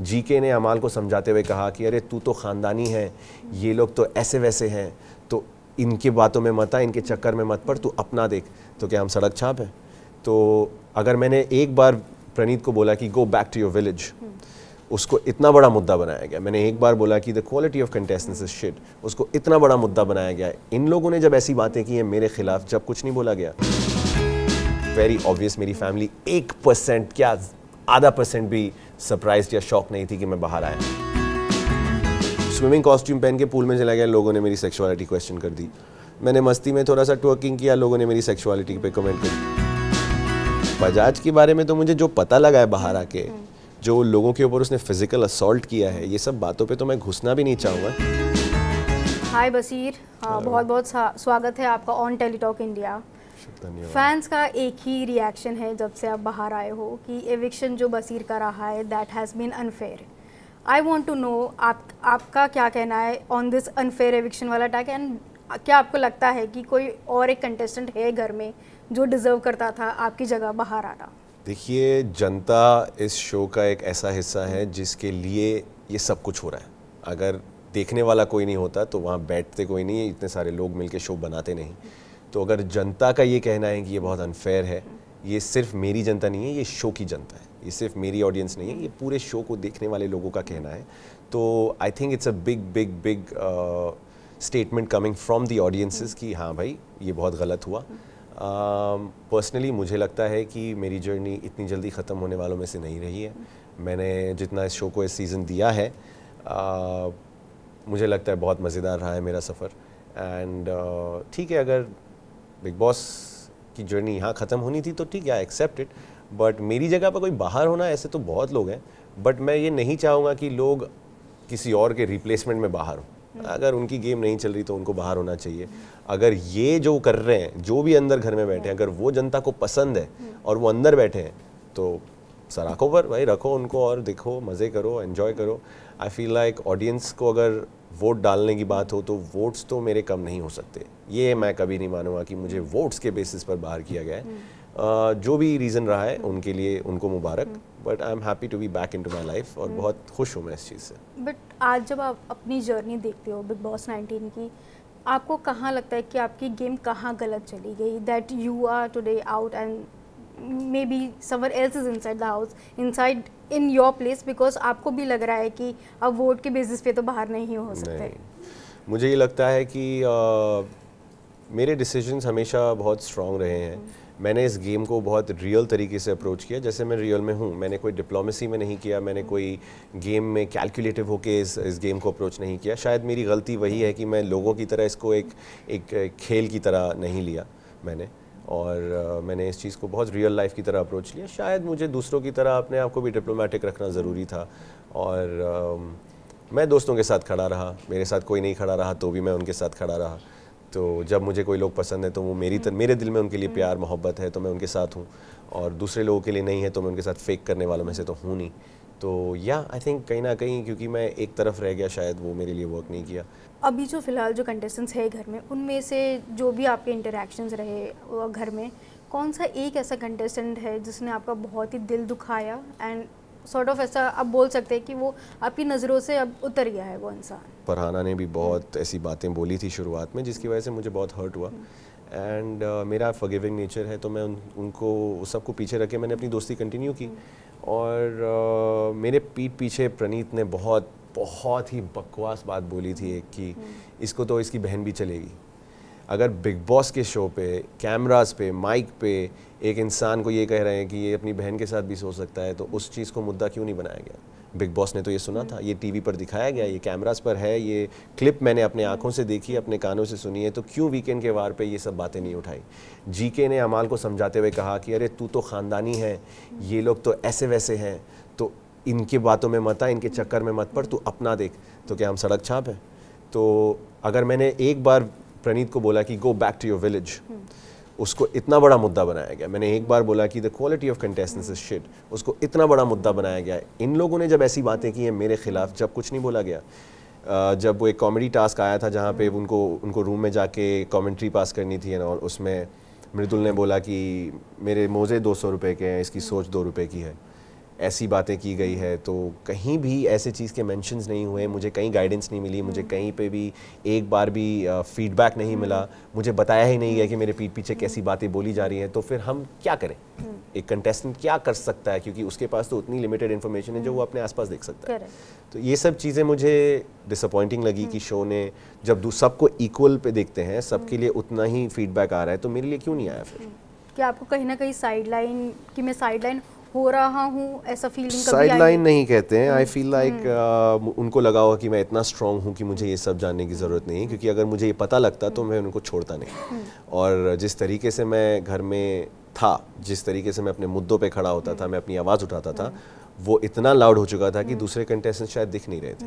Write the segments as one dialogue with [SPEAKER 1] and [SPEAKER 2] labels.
[SPEAKER 1] GK ने अमाल को समझाते हुए कहा कि अरे तू तो ख़ानदानी है, ये लोग तो ऐसे वैसे हैं, तो इनके बातों में मत आ, इनके चक्कर में मत पड़, तू अपना देख। तो क्या हम सड़क छाप हैं? तो अगर मैंने एक बार प्रणीत को बोला कि go back to your village, उसको इतना बड़ा मुद्दा बनाया गया। मैंने एक बार बोला कि the quality of contestants is shit, उसको इतना बड़ा मुद्दा बनाया गया। इन लोगों ने जब ऐसी बातें की हैं मेरे खिलाफ, जब कुछ नहीं बोला गया, वेरी ऑब्वियस मेरी फैमिली 1% क्या आधा % भी सरप्राइज या शॉक नहीं थी कि मैं बाहर आया। स्विमिंग कॉस्ट्यूम पहन के पूल में चला गया, लोगों ने मेरी सेक्सुअलिटी क्वेश्चन कर दी। मैंने मस्ती में थोड़ा सा ट्वर्किंग किया, लोगों ने मेरी सेक्सुअलिटी पे कमेंट कर। बजाज के बारे में तो मुझे जो पता लगा है बाहर आके, जो लोगों के ऊपर उसने फिजिकल असॉल्ट किया है, ये सब बातों पे तो मैं घुसना भी नहीं चाहूँगा।
[SPEAKER 2] हाय बसीर, बहुत बहुत स्वागत है आपका ऑन टेलीटॉक इंडिया। फैंस का एक ही रिएक्शन है जब से आप बाहर आए हो कि एविक्शन जो बसीर का रहा है that has been unfair. I want to know आपका क्या कहना है ऑन दिस अनफेयर एविक्शन वाला अटैक, एंड क्या आपको लगता है कि कोई और एक कंटेस्टेंट है घर में जो डिज़र्व करता था आपकी जगह बाहर आना?
[SPEAKER 1] देखिए, जनता इस शो का एक ऐसा हिस्सा है जिसके लिए ये सब कुछ हो रहा है। अगर देखने वाला कोई नहीं होता तो वहाँ बैठते कोई नहीं है, इतने सारे लोग मिलके शो बनाते नहीं। तो अगर जनता का ये कहना है कि ये बहुत अनफेयर है, ये सिर्फ मेरी जनता नहीं है, ये शो की जनता है, ये सिर्फ मेरी ऑडियंस नहीं है, ये पूरे शो को देखने वाले लोगों का कहना है। तो I think it's a big big big statement coming from the audiences कि हाँ भाई ये बहुत गलत हुआ। पर्सनली मुझे लगता है कि मेरी जर्नी इतनी जल्दी ख़त्म होने वालों में से नहीं रही है। मैंने जितना इस शो को इस सीज़न दिया है, मुझे लगता है बहुत मज़ेदार रहा है मेरा सफ़र। एंड ठीक है, अगर बिग बॉस की जर्नी यहाँ ख़त्म होनी थी तो ठीक है, आई एक्सेप्ट इट। बट मेरी जगह पर कोई बाहर होना, ऐसे तो बहुत लोग हैं, बट मैं ये नहीं चाहूँगा कि लोग किसी और के रिप्लेसमेंट में बाहर हों। अगर उनकी गेम नहीं चल रही तो उनको बाहर होना चाहिए। अगर ये जो कर रहे हैं, जो भी अंदर घर में बैठे हैं, अगर वो जनता को पसंद है और वो अंदर बैठे हैं तो सराखों पर भाई रखो उनको और देखो, मज़े करो, एंजॉय करो। आई फील लाइक ऑडियंस को अगर वोट डालने की बात हो तो वोट्स तो मेरे कम नहीं हो सकते। ये मैं कभी नहीं मानूंगा कि मुझे वोट्स के बेसिस पर बाहर किया गया है। जो भी रीज़न रहा है उनके लिए उनको मुबारक, but I am happy to be back in to my life और बहुत खुश हूँ मैं इस चीज़ से।
[SPEAKER 2] बट आज जब आप अपनी जर्नी देखते हो बिग बॉस 19 की, आपको कहाँ लगता है कि आपकी गेम कहाँ गलत चली गई, that you are today out and maybe someone else is inside the house, inside in your place, because आपको भी लग रहा है कि अब वोट के बेसिस पे तो बाहर नहीं हो सकते?
[SPEAKER 1] मुझे ये लगता है कि मेरे डिसीजंस हमेशा बहुत स्ट्रॉन्ग रहे हैं। मैंने इस गेम को बहुत रियल तरीके से अप्रोच किया, जैसे मैं रियल में हूँ। मैंने कोई डिप्लोमेसी में नहीं किया, मैंने कोई गेम में कैलकुलेटिव होके इस गेम को अप्रोच नहीं किया। शायद मेरी गलती वही है कि मैं लोगों की तरह इसको एक खेल की तरह नहीं लिया मैंने, और मैंने इस चीज़ को बहुत रियल लाइफ की तरह अप्रोच लिया। शायद मुझे दूसरों की तरह अपने आप को भी डिप्लोमेटिक रखना ज़रूरी था, और मैं दोस्तों के साथ खड़ा रहा, मेरे साथ कोई नहीं खड़ा रहा तो भी मैं उनके साथ खड़ा रहा। तो जब मुझे कोई लोग पसंद है तो वो मेरे दिल में उनके लिए प्यार मोहब्बत है तो मैं उनके साथ हूँ, और दूसरे लोगों के लिए नहीं है तो मैं उनके साथ फेक करने वालों में से तो हूँ नहीं। तो या आई थिंक कहीं ना कहीं क्योंकि मैं एक तरफ रह गया, शायद वो मेरे लिए वर्क नहीं किया।
[SPEAKER 2] अभी जो फ़िलहाल जो कंटेस्टेंट्स है घर में, उनमें से जो भी आपके इंटरेक्शंस रहे घर में, कौन सा एक ऐसा कंटेस्टेंट है जिसने आपका बहुत ही दिल दुखाया एंड सॉर्ट ऑफ ऐसा आप बोल सकते हैं कि वो आपकी नज़रों से अब उतर गया है वो इंसान?
[SPEAKER 1] फरहाना ने भी बहुत ऐसी बातें बोली थी शुरुआत में जिसकी वजह से मुझे बहुत हर्ट हुआ, एंड मेरा फॉरगिविंग नेचर है तो मैं उनको सबको पीछे रख के मैंने अपनी दोस्ती कंटिन्यू की। और मेरे पीठ पीछे प्रणीत ने बहुत ही बकवास बात बोली थी एक, कि इसको तो इसकी बहन भी चलेगी। अगर बिग बॉस के शो पे, कैमरास पे, माइक पे एक इंसान को ये कह रहे हैं कि ये अपनी बहन के साथ भी सो सकता है, तो उस चीज़ को मुद्दा क्यों नहीं बनाया गया? बिग बॉस ने तो ये सुना था, ये टीवी पर दिखाया गया, ये कैमरास पर है, ये क्लिप मैंने अपने आंखों से देखी, अपने कानों से सुनी है, तो क्यों वीकेंड के वार पे ये सब बातें नहीं उठाई? जीके ने अमाल को समझाते हुए कहा कि अरे तू तो ख़ानदानी है, ये लोग तो ऐसे वैसे हैं, तो इनके बातों में मत आ, इनके चक्कर में मत पड़, तू अपना देख। तो क्या हम सड़क छाप हैं? तो अगर मैंने एक बार प्रणीत को बोला कि go back to your village, उसको इतना बड़ा मुद्दा बनाया गया। मैंने एक बार बोला कि the quality of contestants is shit, उसको इतना बड़ा मुद्दा बनाया गया। इन लोगों ने जब ऐसी बातें की हैं मेरे खिलाफ, जब कुछ नहीं बोला गया। जब वो एक कॉमेडी टास्क आया था जहाँ पे उनको रूम में जाके कमेंट्री पास करनी थी, और उसमें मृदुल ने बोला कि मेरे मोज़े 200 रुपये के हैं, इसकी सोच 2 रुपये की है। ऐसी बातें की गई है, तो कहीं भी ऐसे चीज़ के मेंशंस नहीं हुए, मुझे कहीं गाइडेंस नहीं मिली, मुझे कहीं पे भी एक बार भी फीडबैक नहीं मिला, मुझे बताया ही नहीं गया कि मेरे पीठ पीछे कैसी बातें बोली जा रही हैं, तो फिर हम क्या करें? एक कंटेस्टेंट क्या कर सकता है, क्योंकि उसके पास तो उतनी लिमिटेड इन्फॉर्मेशन है जो वो अपने आसपास देख सकता है। तो ये सब चीज़ें मुझे डिसअपॉइंटिंग लगी कि शो ने जब सबको इक्वल पे देखते हैं, सबके लिए उतना ही फीडबैक आ रहा है, तो मेरे लिए क्यों नहीं आया फिर?
[SPEAKER 2] क्या आपको कहीं ना कहीं साइडलाइन कि मैं साइडलाइन हो रहा हूँ ऐसा फीलिंग कभी आई?
[SPEAKER 1] साइडलाइन नहीं कहते हैं, आई फील लाइक उनको लगा होगा कि मैं इतना स्ट्रांग हूँ कि मुझे ये सब जानने की ज़रूरत नहीं है, क्योंकि अगर मुझे ये पता लगता तो मैं उनको छोड़ता नहीं। और जिस तरीके से मैं घर में था, जिस तरीके से मैं अपने मुद्दों पे खड़ा होता था, मैं अपनी आवाज़ उठाता था, वो इतना लाउड हो चुका था कि दूसरे कंटेस्टेंट शायद दिख नहीं रहे थे।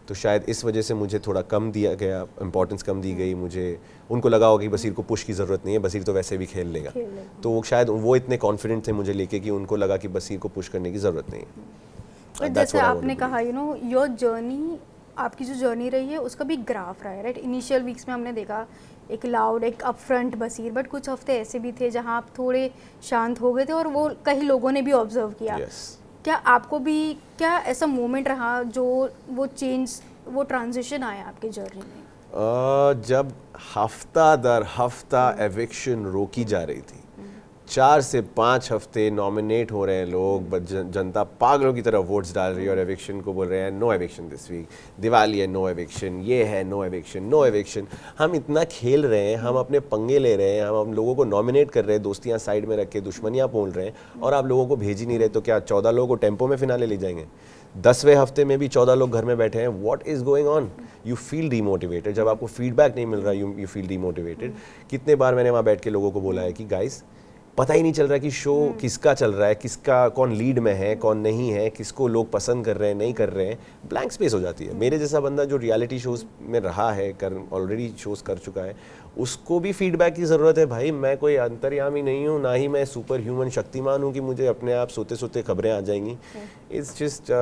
[SPEAKER 1] तो शायद इस वजह से मुझे थोड़ा कम दिया गया, इंपॉर्टेंस कम दी गई। मुझे उनको लगा होगा कि बसीर को पुश की ज़रूरत नहीं है, बसीर तो वैसे भी खेल लेगा। तो वो शायद वो इतने कॉन्फिडेंट थे मुझे लेके कि उनको लगा कि बसीर को पुश करने की ज़रूरत नहीं है।
[SPEAKER 2] जैसे आपने कहा योर जर्नी, आपकी जो जर्नी रही है उसका भी ग्राफ रहा है, राइट? इनिशियल वीक्स में हमने देखा एक लाउड, एक अपफ्रंट बसीर, बट कुछ हफ्ते ऐसे भी थे जहां आप थोड़े शांत हो गए थे और वो कई लोगों ने भी ऑब्जर्व किया। क्या आपको भी क्या ऐसा मोमेंट रहा जो वो चेंज, वो ट्रांजिशन आया आपके जर्नी में?
[SPEAKER 1] जब हफ्ता दर हफ्ता एविक्शन रोकी जा रही थी, 4 से 5 हफ्ते नॉमिनेट हो रहे हैं लोग, जनता पागलों की तरह वोट्स डाल रही है और एविक्शन को बोल रहे हैं no eviction this week, Diwali है नो एविक्शन, ये है नो एविक्शन, नो एविक्शन। हम इतना खेल रहे हैं, हम अपने पंगे ले रहे हैं, हम लोगों को नॉमिनेट कर रहे हैं, दोस्तियां साइड में रख के दुश्मनियां बोल रहे हैं, और आप लोगों को भेज ही नहीं रहे। तो क्या 14 लोगों को टेम्पो में फिनाले ले जाएंगे? 10वें हफ्ते में भी 14 लोग घर में बैठे हैं। What is going on? You feel demotivated. जब आपको फीडबैक नहीं मिल रहा, यू फील डीमोटिवेटेड। कितने बार मैंने वहाँ बैठ के लोगों को बोला है कि गाइस, पता ही नहीं चल रहा कि शो किसका चल रहा है, किसका कौन लीड में है, कौन नहीं है, किसको लोग पसंद कर रहे हैं, नहीं कर रहे हैं। ब्लैंक स्पेस हो जाती है। मेरे जैसा बंदा जो रियलिटी शोज़ में रहा है, ऑलरेडी शोज़ कर चुका है, उसको भी फीडबैक की ज़रूरत है भाई। मैं कोई अंतर्यामी नहीं हूँ, ना ही मैं सुपर ह्यूमन शक्तिमान हूँ कि मुझे अपने आप सोते सोते खबरें आ जाएंगी। इट्स जस्ट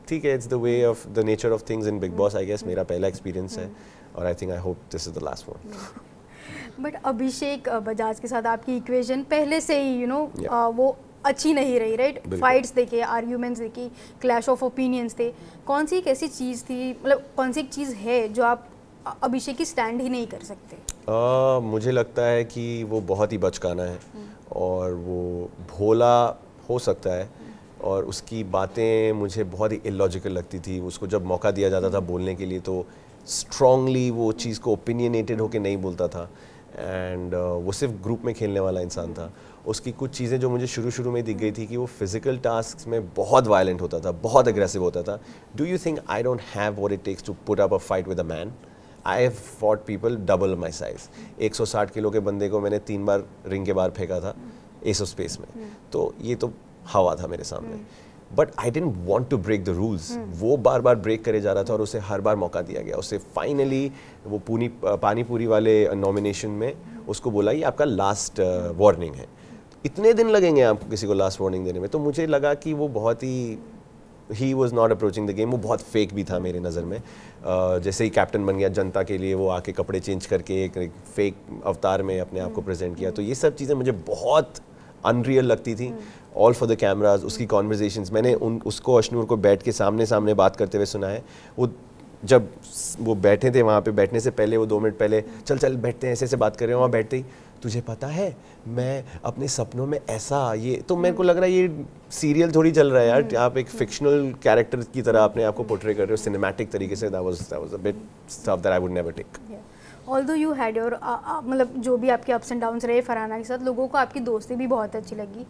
[SPEAKER 1] ठीक है, it's the way of the nature of things in Bigg Boss. I guess मेरा पहला एक्सपीरियंस है और I think I hope this is the last one.
[SPEAKER 2] But Abhishek Bajaj के साथ आपकी इक्वेशन पहले से ही वो अच्छी नहीं रही, राइट? फाइट्स देखे, आर्ग्यूमेंट्स देखी, क्लैश ऑफ ओपिनियंस थे। कौन सी एक ऐसी चीज़ थी, मतलब कौन सी एक चीज़ है जो आप अभिषेक की स्टैंड ही नहीं कर सकते?
[SPEAKER 1] मुझे लगता है कि वो बहुत ही बचकाना है और वो भोला हो सकता है, और उसकी बातें मुझे बहुत ही इलॉजिकल लगती थी। उसको जब मौका दिया जाता था बोलने के लिए तो स्ट्रांगली वो चीज़ को ओपिनियनेटेड होकर नहीं बोलता था। एंड वो सिर्फ ग्रुप में खेलने वाला इंसान था। उसकी कुछ चीज़ें जो मुझे शुरू में दिख गई थी कि वो फिजिकल टास्क में बहुत वायलेंट होता था, बहुत अग्रेसिव होता था। Do you think I don't have what it takes to put up a fight with a man? I have fought people double my size. 160 kilo के बंदे को मैंने 3 बार रिंग के बाहर फेंका था एस ऑफ स्पेस में, तो ये तो हवा था मेरे सामने। But I don't want to break the rules. वो बार बार ब्रेक करे जा रहा था और उसे हर बार मौका दिया गया। उसे फाइनली वो पानी पूरी वाले नॉमिनेशन में उसको बोला ये आपका लास्ट वार्निंग है। इतने दिन लगेंगे आपको किसी को लास्ट वार्निंग देने में? तो मुझे लगा कि वो बहुत he was not approaching the game. वो बहुत फेक भी था मेरे नज़र में। जैसे ही कैप्टन बन गया जनता के लिए, वो आके कपड़े चेंज करके एक फेक अवतार में अपने आप को प्रेजेंट किया। तो ये सब चीज़ें मुझे बहुत अनरियल लगती थी। All for the cameras. उसकी कॉन्वर्जेशंस मैंने उसको अशनूर को बैठ के सामने बात करते हुए सुना है। वो जब वो बैठे थे वहाँ पे, बैठने से पहले वो 2 मिनट पहले चल बैठते हैं, ऐसे बात कर रहे हैं, वहाँ बैठते ही तुझे पता है मैं अपने सपनों में ऐसा, ये तो मेरे को लग रहा है ये सीरियल थोड़ी चल रहा है यार। आप एक फिक्शनल कैरेक्टर की तरह अपने आप को पोर्ट्रे कर रहे हो सिनेमैटिक तरीके से। That was a bit stuff that I would never take.
[SPEAKER 2] Although you had your मतलब जो भी आपके अप्स एंड डाउन्स रहे फरहाना के साथ, लोगों को आपकी दोस्ती भी बहुत अच्छी लगी।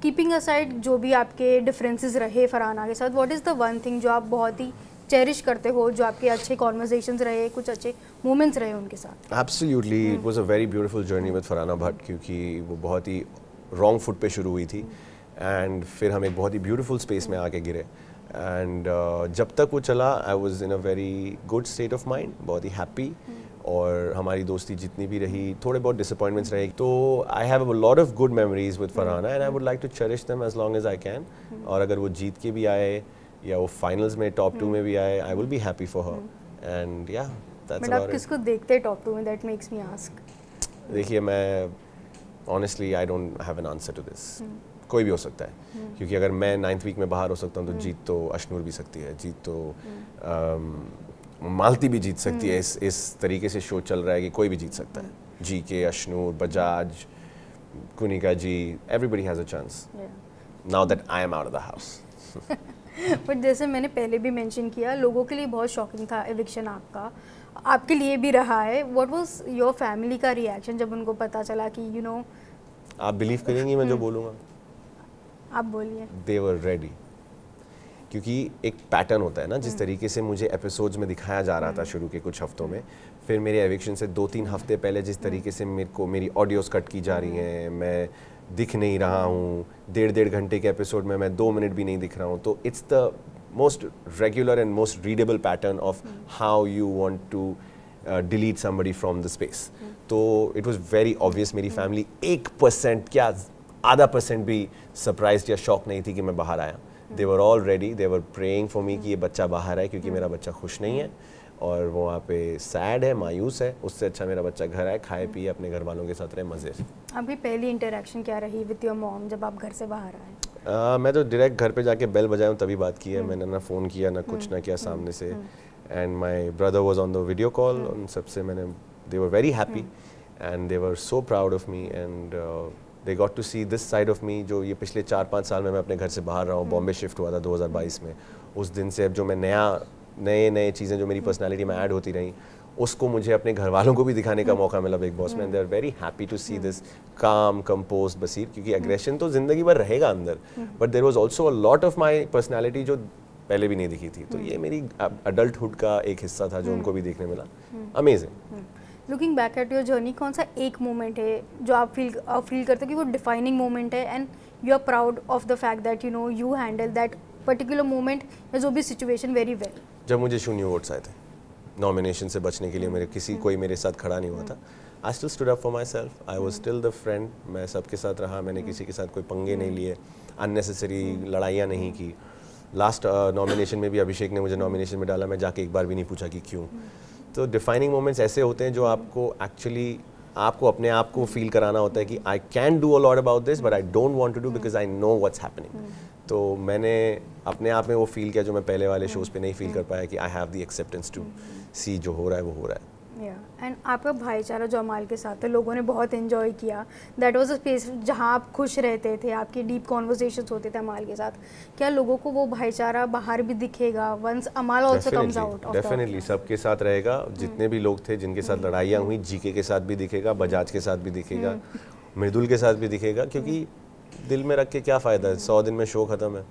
[SPEAKER 2] कीपिंग असाइड जो भी आपके डिफरेंसेस रहे फरहाना के साथ, what is the one thing जो आप बहुत ही चेरिश करते हो, जो आपके अच्छे कॉन्वर्सेशंस रहे, कुछ अच्छे मोमेंट्स रहे उनके साथ?
[SPEAKER 1] Absolutely, it was a very beautiful journey with Farhana Bhatt, क्योंकि वो बहुत ही रॉन्ग फुट पे शुरू हुई थी एंड फिर हम एक बहुत ही ब्यूटीफुल स्पेस में आके गिरे। एंड जब तक वो चला I was in a very good state of mind, बहुत ही हैप्पी। और हमारी दोस्ती जितनी भी रही, थोड़े बहुत डिसअपॉइंटमेंट्स रहे, तो I have a lot of good memories with Farhana and I would like to cherish them as long as I can. और अगर वो जीत के भी आए या वो फाइनल्स में टॉप 2 में भी आए, I will be happy for her. And yeah that's about it.
[SPEAKER 2] आप किसको देखते हैं टॉप 2 में? That makes me ask.
[SPEAKER 1] देखिए, मैं honestly I don't have an answer to this. कोई भी हो सकता है, क्योंकि अगर मैं 9th वीक में बाहर हो सकता हूँ तो जीत तो अशनूर भी सकती है, जीत तो मालती भी जीत सकती है। इस तरीके से शो चल रहा है कि कोई भी जीत सकता है, जी के, Ashnoor, Bajaj, Kunika ji, everybody has a chance now that I am out of the house.
[SPEAKER 2] But जैसे मैंने पहले भी मेंशन किया, लोगों के लिए बहुत शॉकिंग था एविक्शन आपका, आपके लिए भी रहा है। व्हाट वाज योर फैमिली का रिएक्शन जब उनको पता चला कि यू नो?
[SPEAKER 1] आप बिलीव करेंगी मैं जो बोलूँगा?
[SPEAKER 2] आप बोलिए।
[SPEAKER 1] दे वर रेडी, क्योंकि एक पैटर्न होता है ना, जिस तरीके से मुझे एपिसोड्स में दिखाया जा रहा था शुरू के कुछ हफ्तों में, फिर मेरे एविक्शन से 2-3 हफ्ते पहले जिस तरीके से मेरे को मेरी ऑडियोज़ कट की जा रही हैं, मैं दिख नहीं रहा हूँ, 1.5 घंटे के एपिसोड में मैं 2 मिनट भी नहीं दिख रहा हूँ, तो it's the most regular and most readable pattern of how you want to delete somebody from the space. तो इट वाज वेरी ऑब्वियस। मेरी फैमिली 1% क्या आधा % भी सरप्राइज या शॉक नहीं थी कि मैं बाहर आया। They were already, they were praying for me कि ये बच्चा बाहर आए, क्योंकि मेरा बच्चा खुश नहीं है और वो वहाँ पे सैड है, मायूस है। उससे अच्छा मेरा बच्चा घर आए, खाए पिए, अपने घर वालों के साथ रहे मज़े से।
[SPEAKER 2] अभी पहली इंटरेक्शन क्या रही विद योर मॉम जब आप घर से बाहर आए?
[SPEAKER 1] मैं तो डायरेक्ट घर पे जाके बेल बजाया हूँ तभी बात की है। मैंने ना फ़ोन किया ना कुछ ना किया सामने से। And my brother was on the video call, उन सबसे मैंने, they were very happy and they were so proud of me and they got to see this side of me, जो ये पिछले 4-5 साल में मैं अपने घर से बाहर रहा हूँ। बॉम्बे शिफ्ट हुआ था 2022 में। उस दिन से अब जो मैं नए चीज़ें जो मेरी पर्सनालिटी में ऐड होती रही, उसको मुझे अपने घर वालों को भी दिखाने का मौका मिला बिग बॉस में। And they are very happy to see this काम कंपोज बसीर, क्योंकि एग्रेशन तो ज़िंदगी भर रहेगा अंदर, but there was also a lot of my personality जो पहले भी नहीं दिखी थी। तो ये मेरी अडल्टहुड का एक हिस्सा था जो उनको भी देखने मिला। Amazing.
[SPEAKER 2] Looking back at your journey, कौन सा एक मोमेंट है जो आप फील करते हो कि वो डिफाइनिंग मोमेंट है and you are proud of the fact that you know you handle that particular moment या जो भी सिचुएशन वेरी वेल?
[SPEAKER 1] जब मुझे 0 वोट्स आए थे नॉमिनेशन से बचने के लिए, मेरे कोई मेरे साथ खड़ा नहीं हुआ था। I still stood up for my self, I was still the friend. मैं सबके साथ रहा, मैंने किसी के साथ कोई पंगे नहीं लिए, अननेसेसरी लड़ाइयाँ नहीं की। लास्ट नॉमिनेशन में भी अभिषेक ने मुझे नॉमिनेशन में डाला, मैं जाके एक बार भी नहीं पूछा कि क्यों। तो डिफाइनिंग मोमेंट्स ऐसे होते हैं जो आपको एक्चुअली आपको अपने आप को फील कराना होता है कि I can do a lot about this but I don't want to do because I know what's happening. तो मैंने अपने आप में वो फील किया जो मैं पहले वाले शोज़ पे नहीं फील कर पाया, कि I have the acceptance to see जो हो रहा है वो हो रहा है।
[SPEAKER 2] एंड आपका भाईचारा जो अमाल के साथ है, लोगों ने बहुत एंजॉय किया। दैट वाज अ स्पेस जहाँ आप खुश रहते थे, आपके डीप कॉन्वर्सेशंस होते थे अमाल के साथ। क्या लोगों को वो भाईचारा बाहर भी दिखेगा वंस अमाल आल्सो कम्स आउट?
[SPEAKER 1] डेफिनेटली सबके साथ रहेगा। जितने भी लोग थे जिनके साथ लड़ाइयाँ हुई, जीके के साथ भी दिखेगा, बजाज के साथ भी दिखेगा, मृदुल के साथ भी दिखेगा, क्योंकि दिल में रख के क्या फ़ायदा है। 100 दिन में शो ख़त्म है।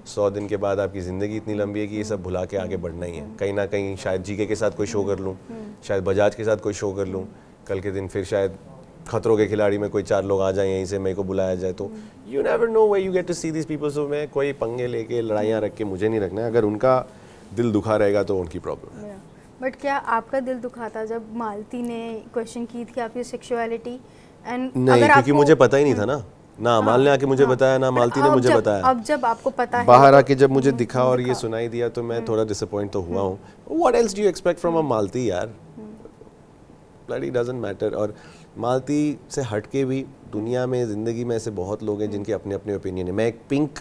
[SPEAKER 1] 100 दिन के बाद आपकी ज़िंदगी इतनी लंबी है कि ये सब भुला के आगे बढ़ना ही है। कहीं ना कहीं शायद जीके के साथ कोई शो कर लूँ, शायद बजाज के साथ कोई शो कर लूँ, कल के दिन फिर शायद खतरों के खिलाड़ी में कोई 4 लोग आ जाएं, यहीं से मेरे को बुलाया जाए। तो you never know where you get to see this people. So मैं कोई पंगे लेके लड़ाइयाँ रख के मुझे नहीं रखना है। अगर उनका दिल दुखा रहेगा तो उनकी प्रॉब्लम है।
[SPEAKER 2] बट क्या आपका दिल दुखा था जब मालती ने क्वेश्चन की थी आपकी सेक्सुअलिटी? एंड
[SPEAKER 1] नहीं, क्योंकि मुझे पता ही नहीं था ना अमाल ने आके मुझे बताया, ना मालती ने मुझे बताया।
[SPEAKER 2] अब जब आपको पता है,
[SPEAKER 1] बाहर आके जब मुझे दिखा और ये सुनाई दिया, तो मैं थोड़ा डिसअपॉइंट तो हुआ हूँ। What else do you expect from a Malti यार? Bloody doesn't matter. और मालती से हटके भी दुनिया में, ज़िंदगी में ऐसे बहुत लोग हैं जिनके अपने अपने ओपिनियन है। मैं एक पिंक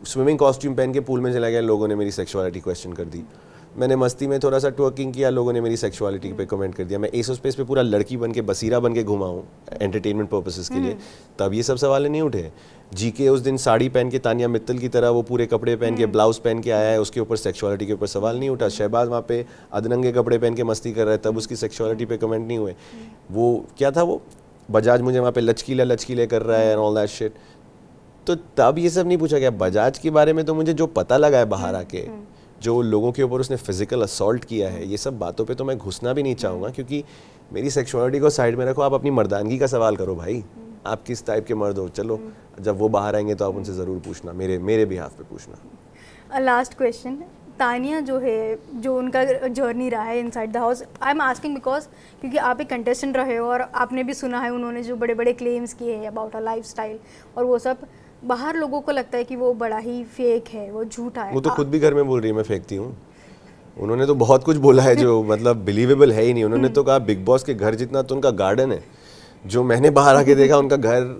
[SPEAKER 1] स्विमिंग कॉस्ट्यूम पहन के पूल में चला गया, लोगों ने मेरी सेक्सुअलिटी क्वेश्चन कर दी। मैंने मस्ती में थोड़ा सा ट्वर्किंग किया, लोगों ने मेरी सेक्सुअलिटी पे कमेंट कर दिया। मैं एसो स्पेस पे पूरा लड़की बन के, बसीरा बन के घुमा हूँ एंटरटेनमेंट पर्पसेस के लिए, तब ये सब सवाल नहीं उठे। जीके उस दिन साड़ी पहन के तानिया मित्तल की तरह वो पूरे कपड़े पहन के, ब्लाउज पहन के आया है, उसके ऊपर सेक्सुअलिटी के ऊपर सवाल नहीं उठा। शहबाज वहाँ पे अदनंगे कपड़े पहन के मस्ती कर रहा है, तब उसकी सेक्सुअलिटी पे कमेंट नहीं हुए। वो क्या था, वो बजाज मुझे वहाँ पे लचकीले कर रहा है एंड ऑल दैट शिट। तो तब ये सब नहीं पूछा गया। बजाज के बारे में तो मुझे जो पता लगा है बाहर आके, जो लोगों के ऊपर उसने फिजिकल असॉल्ट किया है, ये सब बातों पे तो मैं घुसना भी नहीं चाहूँगा, क्योंकि मेरी सेक्सुअलिटी को साइड में रखो। आप अपनी मर्दानगी का सवाल करो भाई, आप किस टाइप के मर्द हो। चलो जब वो बाहर आएंगे तो आप उनसे ज़रूर पूछना, मेरे बिहाफ पे पूछना।
[SPEAKER 2] लास्ट क्वेश्चन, तानिया जो है, जो उनका जर्नी रहा है inside the house, I am asking because क्योंकि आप एक कंटेस्टेंट रहे हो और आपने भी सुना है उन्होंने जो बड़े बड़े क्लेम्स किए हैं अबाउट अ लाइफस्टाइल, और वो सब बाहर लोगों को लगता है कि वो बड़ा ही फेक है, वो झूठा है।
[SPEAKER 1] वो तो खुद भी घर में बोल रही है मैं फेंकती हूँ। उन्होंने तो बहुत कुछ बोला है जो मतलब बिलीवेबल है ही नहीं। उन्होंने तो कहा बिग बॉस के घर जितना तो उनका गार्डन है। जो मैंने बाहर आके देखा, उनका घर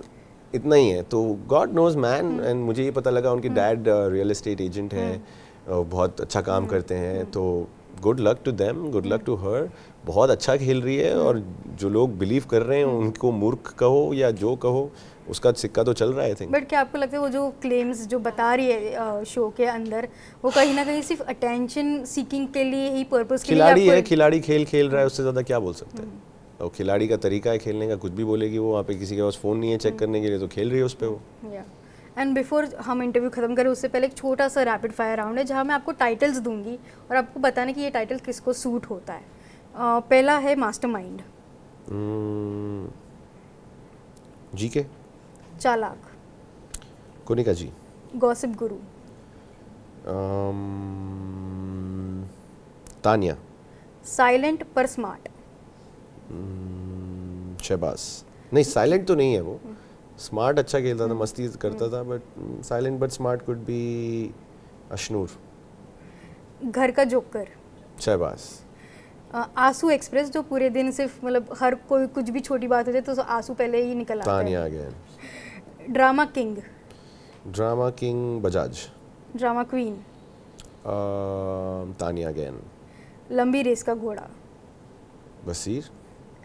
[SPEAKER 1] इतना ही है, तो गॉड नोज मैन। एंड मुझे ये पता लगा उनके डैड रियल एस्टेट एजेंट हैं, बहुत अच्छा काम करते हैं, तो good luck to them, good luck to her. बहुत अच्छा खेल रही है, और जो लोग बिलीव कर रहे हैं उनको मूर्ख कहो या जो कहो, उसका सिक्का तो चल रहा है। थिंक
[SPEAKER 2] बट क्या आपको लगता है वो जो क्लेम्स जो बता रही है शो के अंदर, वो कहीं ना कहीं सिर्फ अटेंशन सीकिंग के लिए ही, पर्पस के लिए?
[SPEAKER 1] खिलाड़ी है, खिलाड़ी खेल रहा है, उससे ज़्यादा क्या बोल सकते हैं। और खिलाड़ी का तरीका है खेलने का, कुछ भी बोलेगी वो। वहाँ पे किसी के पास फ़ोन नहीं है चेक करने के लिए, तो खेल रही है उस पर वो।
[SPEAKER 2] एंड बिफोर हम इंटरव्यू खत्म करें उससे पहले एक छोटा सा रैपिड फायर राउंड है, जहाँ मैं आपको टाइटल्स दूंगी और आपको बताना कि ये टाइटल किसको सूट होता है। पहला है मास्टरमाइंड,
[SPEAKER 1] जीके,
[SPEAKER 2] चालाक,
[SPEAKER 1] कोनिका जी,
[SPEAKER 2] गॉसिप गुरु,
[SPEAKER 1] तानिया,
[SPEAKER 2] साइलेंट पर स्मार्ट,
[SPEAKER 1] शहबाज। नहीं, साइलेंट तो नहीं है वो, स्मार्ट अच्छा खेलता था, मस्ती करता था, but silent but smart could be Ashnoor.
[SPEAKER 2] घर का जोकर,
[SPEAKER 1] शहबाज।
[SPEAKER 2] आंसू एक्सप्रेस, जो पूरे दिन सिर्फ मतलब हर कोई कुछ भी छोटी बात हो जाए तो आंसू पहले ही निकल आते हैं,
[SPEAKER 1] Tania again.
[SPEAKER 2] Drama king,
[SPEAKER 1] drama king Bajaj.
[SPEAKER 2] Drama queen,
[SPEAKER 1] Tania again.
[SPEAKER 2] लंबी रेस का घोड़ा,
[SPEAKER 1] Baseer.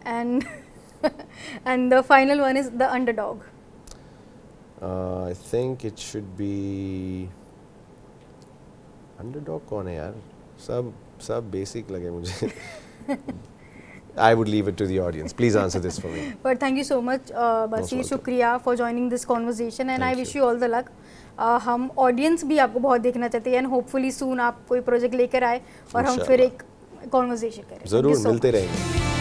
[SPEAKER 2] And and the final one is the underdog.
[SPEAKER 1] I think it should be underdog. कौन है यार? सब बेसिक लगे मुझे। I would leave it to the audience. Please answer this for me.
[SPEAKER 2] But thank you so much, Basir. शुक्रिया for joining this conversation and I wish you all the luck. हम audience भी आपको बहुत देखना चाहते हैं, एंड होपफुली सून आप कोई प्रोजेक्ट लेकर आए और हम फिर एक कॉन्वर्सेशन करें।
[SPEAKER 1] ज़रूर मिलते रहेंगे।